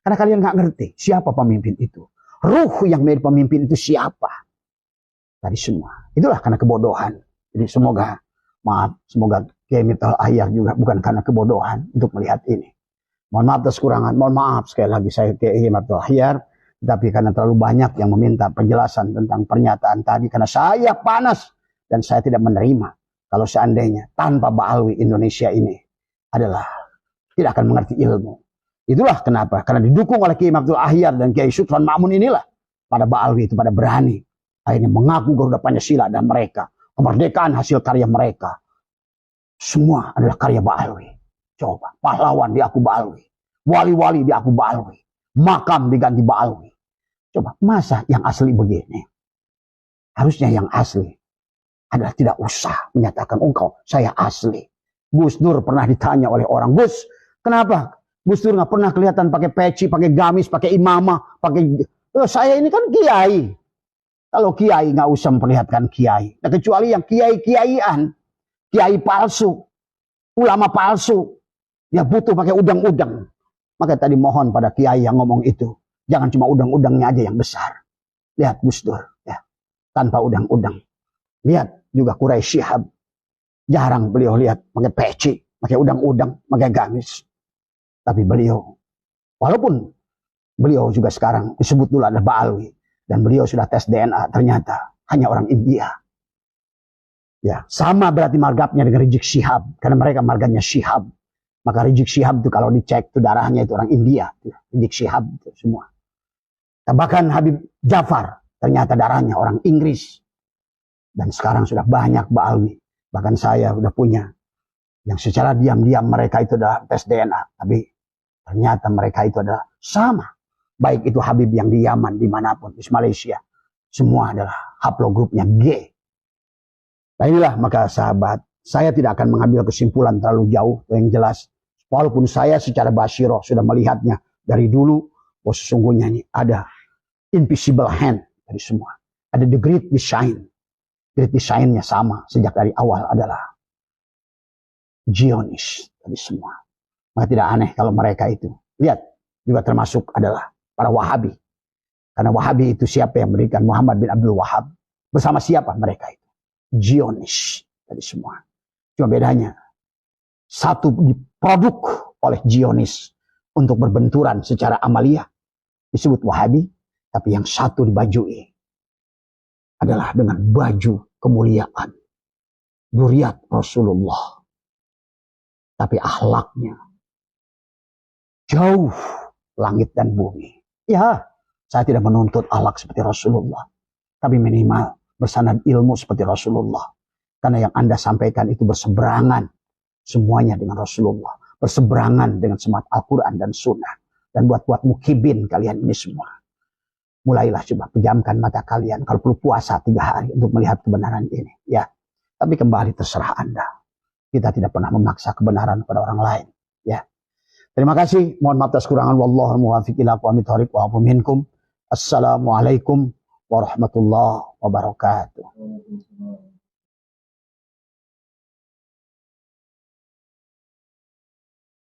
karena kalian nggak ngerti siapa pemimpin itu, ruh yang menjadi pemimpin itu siapa. Tadi semua itulah karena kebodohan. Jadi semoga Kiai Miftahul Ahyar juga bukan karena kebodohan untuk melihat ini. Mohon maaf atas kekurangan, mohon maaf sekali lagi saya Kiai Miftahul Ahyar, tapi karena terlalu banyak yang meminta penjelasan tentang pernyataan tadi, karena saya panas dan saya tidak menerima. Kalau seandainya tanpa Ba'alwi Indonesia ini adalah tidak akan mengerti ilmu. Itulah kenapa. Karena didukung oleh Kiai Miftahul Ahyar dan Kiai Sultan Ma'mun inilah pada Ba'alwi itu pada berani. Akhirnya mengaku Garuda Pancasila dan mereka. Kemerdekaan hasil karya mereka. Semua adalah karya Ba'alwi. Coba. Pahlawan diaku Ba'alwi. Wali-wali diaku Ba'alwi. Makam diganti Ba'alwi. Coba. Masa yang asli begini? Harusnya yang asli adalah tidak usah menyatakan engkau saya asli. Gus Dur pernah ditanya oleh orang, Gus, kenapa Gus Dur nggak pernah kelihatan pakai peci, pakai gamis, pakai imamah, pakai saya ini kan kiai. Kalau kiai nggak usah memperlihatkan kiai. Nah, kecuali yang kiai-kiaian, kiai palsu, ulama palsu, dia butuh pakai udang-udang. Maka tadi mohon pada kiai yang ngomong itu, jangan cuma udang-udangnya aja yang besar. Lihat Gus Dur, ya, tanpa udang-udang. Lihat juga Quraisy Syihab. Jarang beliau lihat pakai peci, pakai udang-udang, pakai gamis. Tapi beliau, walaupun beliau juga sekarang disebut dulu ada Ba'alwi. Dan beliau sudah tes DNA, ternyata hanya orang India. Ya, sama berarti margabnya dengan Rizik Syihab. Karena mereka marganya Syihab. Maka Rizik Syihab itu kalau dicek itu darahnya itu orang India. Rizik Syihab itu semua. Bahkan Habib Jafar, ternyata darahnya orang Inggris. Dan sekarang sudah banyak Ba'alwi. Bahkan saya sudah punya. Yang secara diam-diam mereka itu adalah tes DNA. Tapi ternyata mereka itu adalah sama. Baik itu Habib yang di Yaman, dimanapun, di Malaysia. Semua adalah haplogrupnya G. Nah inilah maka sahabat. Saya tidak akan mengambil kesimpulan terlalu jauh. Yang jelas. Walaupun saya secara basyirah sudah melihatnya dari dulu. Bahwa sesungguhnya ini ada invisible hand dari semua. Ada the great design. Great design-nya sama sejak dari awal adalah Zionis dari semua. Maka tidak aneh kalau mereka itu. Lihat, juga termasuk adalah para Wahabi. Karena Wahabi itu siapa yang memberikan Muhammad bin Abdul Wahab. Bersama siapa mereka itu? Zionis dari semua. Cuma bedanya. Satu diproduk oleh Zionis untuk berbenturan secara amalia. Disebut Wahabi. Tapi yang satu dibajui adalah dengan baju kemuliaan. Dzurriyyat Rasulullah. Tapi akhlaknya jauh langit dan bumi. Ya, saya tidak menuntut akhlak seperti Rasulullah. Tapi minimal bersanad ilmu seperti Rasulullah. Karena yang Anda sampaikan itu berseberangan semuanya dengan Rasulullah. Berseberangan dengan semangat Al-Quran dan Sunnah. Dan buat-buat mukibin kalian ini semua. Mulailah coba pejamkan mata kalian. Kalau perlu puasa 3 hari untuk melihat kebenaran ini. Ya, tapi kembali terserah Anda. Kita tidak pernah memaksa kebenaran kepada orang lain. Ya. Terima kasih. Mohon maaf atas kurangan. Wallahu muwaffiq ila aqwamit thoriq wa minkum. Assalamualaikum warahmatullahi wabarakatuh.